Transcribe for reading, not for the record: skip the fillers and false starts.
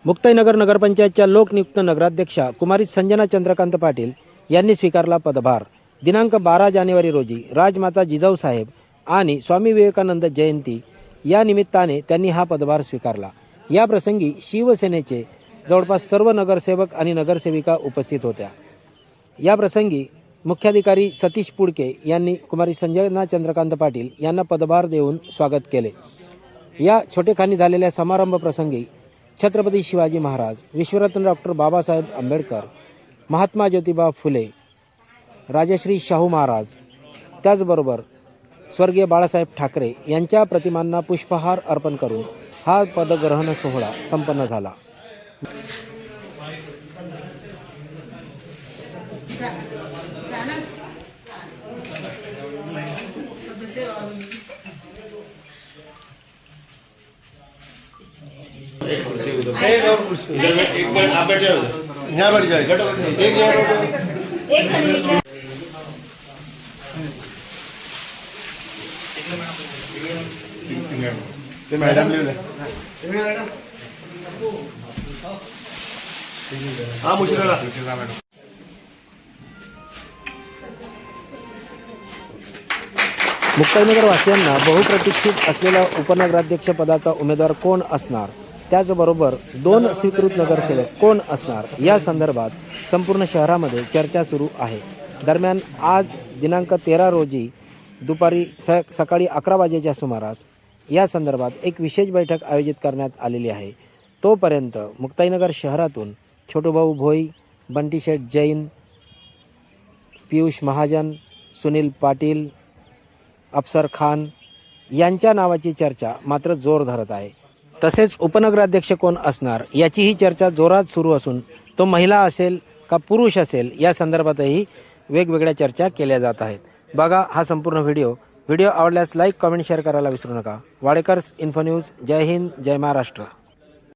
मुक्ताईनगर नगरपंचायतच्या लोकनियुक्त नगराध्यक्षा कुमारी संजना चंद्रकांत पाटील यांनी स्वीकारला पदभार। दिनांक 12 जानेवारी रोजी राजमाता जिजाऊ साहेब आणि स्वामी विवेकानंद जयंती या निमित्ताने त्यांनी हा पदभार स्वीकारला। या प्रसंगी शिवसेनेचे जवळपास सर्व नगरसेवक आणि नगरसेविका उपस्थित होत्या। या प्रसंगी मुख्याधिकारी सतीश पुडके यांनी कुमारी संजना चंद्रकांत पाटील यांना पदभार देऊन स्वागत केले। या छोटेखानी झालेल्या समारंभ प्रसंगी छत्रपती शिवाजी महाराज, विश्वरत्न डॉक्टर बाबासाहेब आंबेडकर, महात्मा ज्योतिबा फुले, राजश्री शाहू महाराज, त्याचबरोबर स्वर्गीय बाळासाहेब ठाकरे यांच्या प्रतिमांना पुष्पहार अर्पण करून हा पदग्रहण सोहळा संपन्न झाला। एक मिनट आप बैठ जाओ, यहाँ बैठ जाए, एक मैडम ले ले, हाँ मुश्किल मैडम। मुक्ताईनगर वासियांना बहुप्रतीक्षित असलेल्या उपनगराध्यक्ष पदाचा उमेदवार कोण असणार, त्याचबरोबर 2 स्वीकृत नगरसेवक कोण असणार या संदर्भात संपूर्ण शहरामध्ये चर्चा सुरू आहे। दरम्यान आज दिनांक 13 रोजी दुपारी सकाळी 11 वाजेच्या सुमारास या संदर्भात एक विशेष बैठक आयोजित करण्यात आलेली आहे। तोपर्यंत मुक्ताईनगर शहरातून छोटूभाऊ भोई, बंटीशेठ जैन, पियुष महाजन, सुनील पाटील, अफसर खान यांच्या नावाची चर्चा मात्र जोर धरत आहे। तसेच उपनगराध्यक्ष कोण असणार याचीही चर्चा जोरात सुरू असून तो महिला असेल का पुरुष असेल या संदर्भातही वेगवेगळ्या चर्चा केल्या जात आहेत। बघा हा संपूर्ण व्हिडिओ आवडल्यास लाईक, कमेंट, शेअर करायला विसरू नका। वाडेकर्स इन्फो न्यूज, जय हिंद, जय महाराष्ट्र।